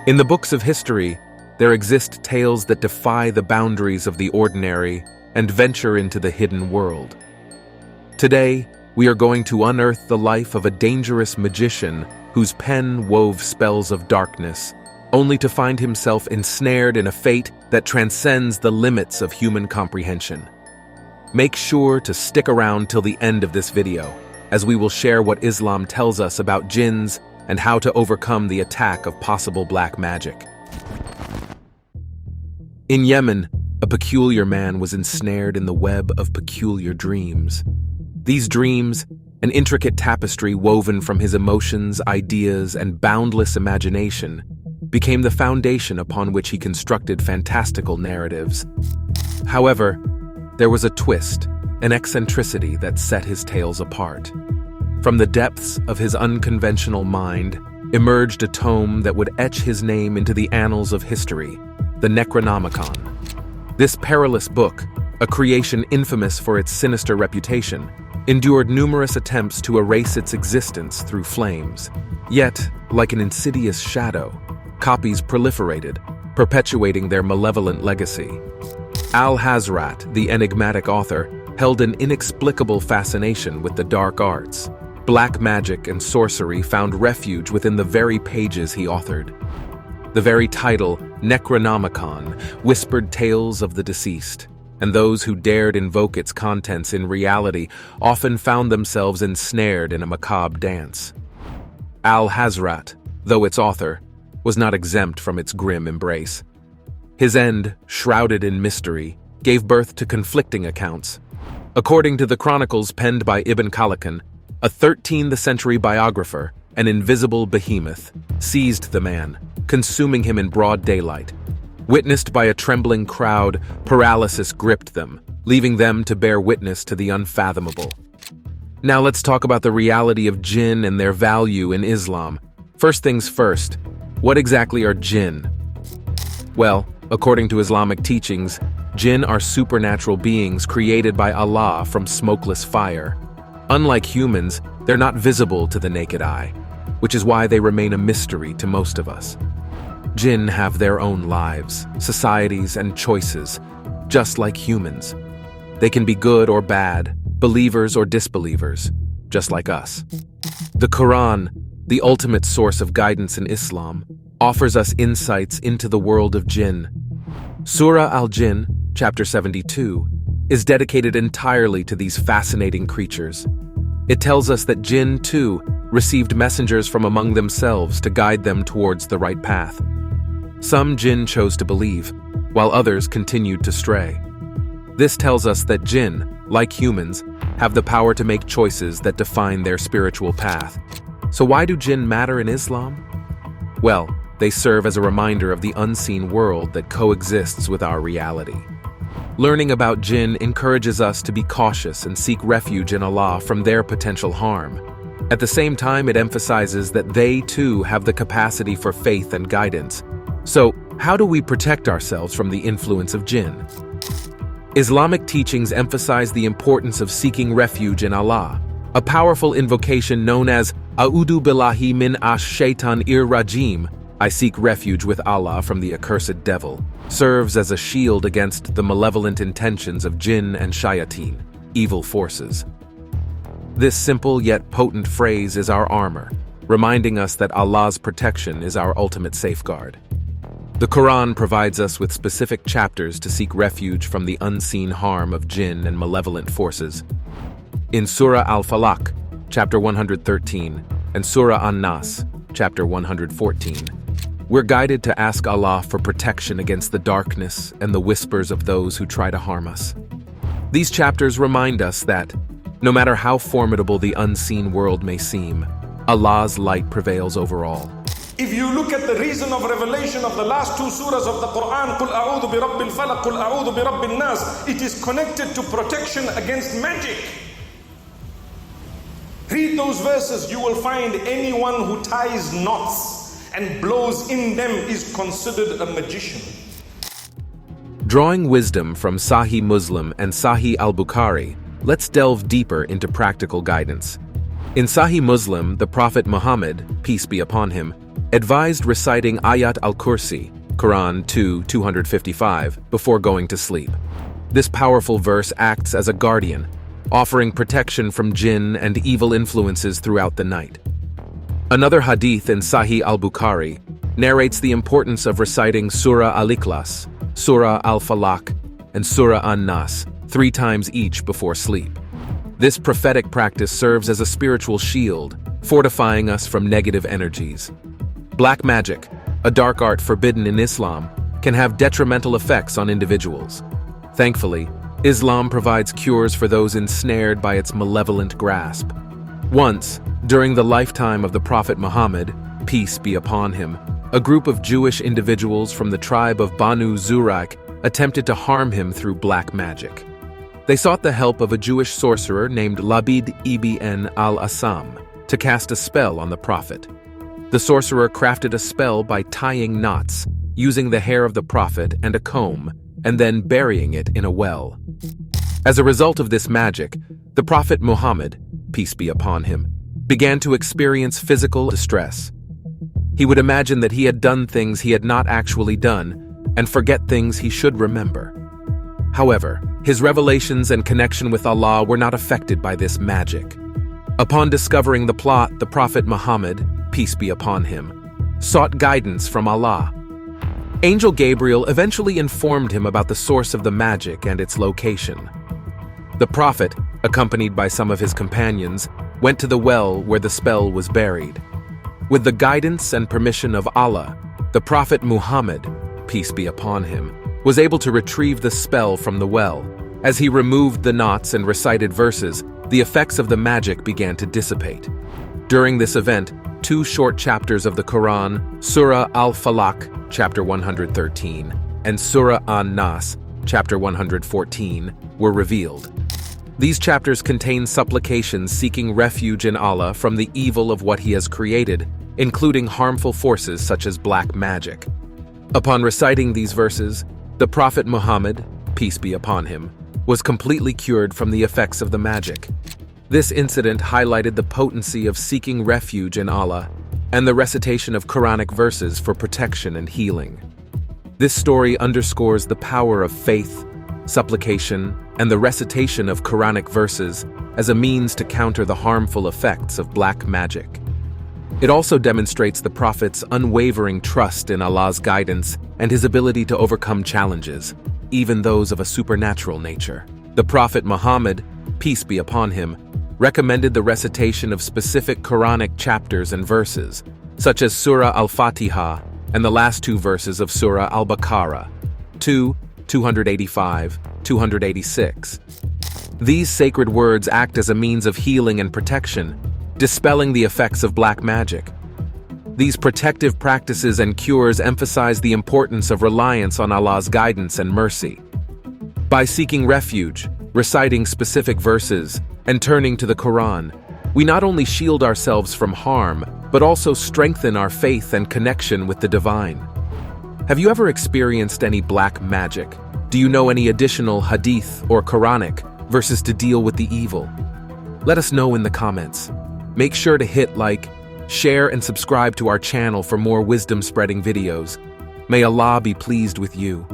In the books of history, there exist tales that defy the boundaries of the ordinary and venture into the hidden world. Today, we are going to unearth the life of a dangerous magician whose pen wove spells of darkness, only to find himself ensnared in a fate that transcends the limits of human comprehension. Make sure to stick around till the end of this video, as we will share what Islam tells us about jinns and how to overcome the attack of possible black magic. In Yemen, a peculiar man was ensnared in the web of peculiar dreams. These dreams, an intricate tapestry woven from his emotions, ideas, and boundless imagination, became the foundation upon which he constructed fantastical narratives. However, there was a twist, an eccentricity that set his tales apart. From the depths of his unconventional mind emerged a tome that would etch his name into the annals of history, the Necronomicon. This perilous book, a creation infamous for its sinister reputation, endured numerous attempts to erase its existence through flames. Yet, like an insidious shadow, copies proliferated, perpetuating their malevolent legacy. Al-Hazrat, the enigmatic author, held an inexplicable fascination with the dark arts. Black magic and sorcery found refuge within the very pages he authored. The very title, Necronomicon, whispered tales of the deceased, and those who dared invoke its contents in reality often found themselves ensnared in a macabre dance. Al-Hazrat, though its author, was not exempt from its grim embrace. His end, shrouded in mystery, gave birth to conflicting accounts. According to the chronicles penned by Ibn Khaldun, a 13th century biographer, an invisible behemoth, seized the man, consuming him in broad daylight. Witnessed by a trembling crowd, paralysis gripped them, leaving them to bear witness to the unfathomable. Now let's talk about the reality of jinn and their value in Islam. First things first, what exactly are jinn? Well, according to Islamic teachings, jinn are supernatural beings created by Allah from smokeless fire. Unlike humans, they're not visible to the naked eye, which is why they remain a mystery to most of us. Jinn have their own lives, societies, and choices, just like humans. They can be good or bad, believers or disbelievers, just like us. The Quran, the ultimate source of guidance in Islam, offers us insights into the world of jinn. Surah Al-Jinn, chapter 72, is dedicated entirely to these fascinating creatures. It tells us that jinn, too, received messengers from among themselves to guide them towards the right path. Some jinn chose to believe, while others continued to stray. This tells us that jinn, like humans, have the power to make choices that define their spiritual path. So why do jinn matter in Islam? Well, they serve as a reminder of the unseen world that coexists with our reality. Learning about jinn encourages us to be cautious and seek refuge in Allah from their potential harm. At the same time, it emphasizes that they, too, have the capacity for faith and guidance. So, how do we protect ourselves from the influence of jinn? Islamic teachings emphasize the importance of seeking refuge in Allah. A powerful invocation known as A'udhu billahi min ash-shaytanir rajim, I seek refuge with Allah from the accursed devil, serves as a shield against the malevolent intentions of jinn and shayateen, evil forces. This simple yet potent phrase is our armor, reminding us that Allah's protection is our ultimate safeguard. The Quran provides us with specific chapters to seek refuge from the unseen harm of jinn and malevolent forces. In Surah Al-Falaq, chapter 113, and Surah An-Nas, chapter 114, we're guided to ask Allah for protection against the darkness and the whispers of those who try to harm us. These chapters remind us that, no matter how formidable the unseen world may seem, Allah's light prevails over all. If you look at the reason of revelation of the last two surahs of the Quran, قُلْ أَعُوذُ بِرَبِّ الْفَلَقِ قُلْ أَعُوذُ بِرَبِّ النَّاسِ, it is connected to protection against magic. Read those verses, you will find anyone who ties knots and blows in them is considered a magician. Drawing wisdom from Sahih Muslim and Sahih al-Bukhari, let's delve deeper into practical guidance. In Sahih Muslim, the Prophet Muhammad, peace be upon him, advised reciting Ayat al-Kursi, Quran 2:255, before going to sleep. This powerful verse acts as a guardian, offering protection from jinn and evil influences throughout the night. Another hadith in Sahih al-Bukhari narrates the importance of reciting Surah al-Ikhlas, Surah al-Falaq, and Surah an-Nas 3 times each before sleep. This prophetic practice serves as a spiritual shield, fortifying us from negative energies. Black magic, a dark art forbidden in Islam, can have detrimental effects on individuals. Thankfully, Islam provides cures for those ensnared by its malevolent grasp. Once, during the lifetime of the Prophet Muhammad, peace be upon him, a group of Jewish individuals from the tribe of Banu Zurak attempted to harm him through black magic. They sought the help of a Jewish sorcerer named Labid ibn al-Assam to cast a spell on the Prophet. The sorcerer crafted a spell by tying knots, using the hair of the Prophet and a comb, and then burying it in a well. As a result of this magic, the Prophet Muhammad, peace be upon him, began to experience physical distress. He would imagine that he had done things he had not actually done, and forget things he should remember. However, his revelations and connection with Allah were not affected by this magic. Upon discovering the plot, the Prophet Muhammad, peace be upon him, sought guidance from Allah. Angel Gabriel eventually informed him about the source of the magic and its location. The Prophet, accompanied by some of his companions, went to the well where the spell was buried. With the guidance and permission of Allah, the Prophet Muhammad, peace be upon him, was able to retrieve the spell from the well. As he removed the knots and recited verses, the effects of the magic began to dissipate. During this event, 2 short chapters of the Quran, Surah al-Falaq, chapter 113, and Surah an-Nas, chapter 114, were revealed. These chapters contain supplications seeking refuge in Allah from the evil of what He has created, including harmful forces such as black magic. Upon reciting these verses, the Prophet Muhammad, peace be upon him, was completely cured from the effects of the magic. This incident highlighted the potency of seeking refuge in Allah and the recitation of Quranic verses for protection and healing. This story underscores the power of faith, supplication, and the recitation of Quranic verses as a means to counter the harmful effects of black magic. It also demonstrates the Prophet's unwavering trust in Allah's guidance and his ability to overcome challenges, even those of a supernatural nature. The Prophet Muhammad, peace be upon him, recommended the recitation of specific Quranic chapters and verses, such as Surah al-Fatiha and the last 2 verses of Surah al-Baqarah, 2:285-286. These sacred words act as a means of healing and protection, dispelling the effects of black magic. These protective practices and cures emphasize the importance of reliance on Allah's guidance and mercy. By seeking refuge, reciting specific verses, and turning to the Quran, we not only shield ourselves from harm, but also strengthen our faith and connection with the divine. Have you ever experienced any black magic? Do you know any additional hadith or Quranic verses to deal with the evil? Let us know in the comments. Make sure to hit like, share, and subscribe to our channel for more wisdom-spreading videos. May Allah be pleased with you.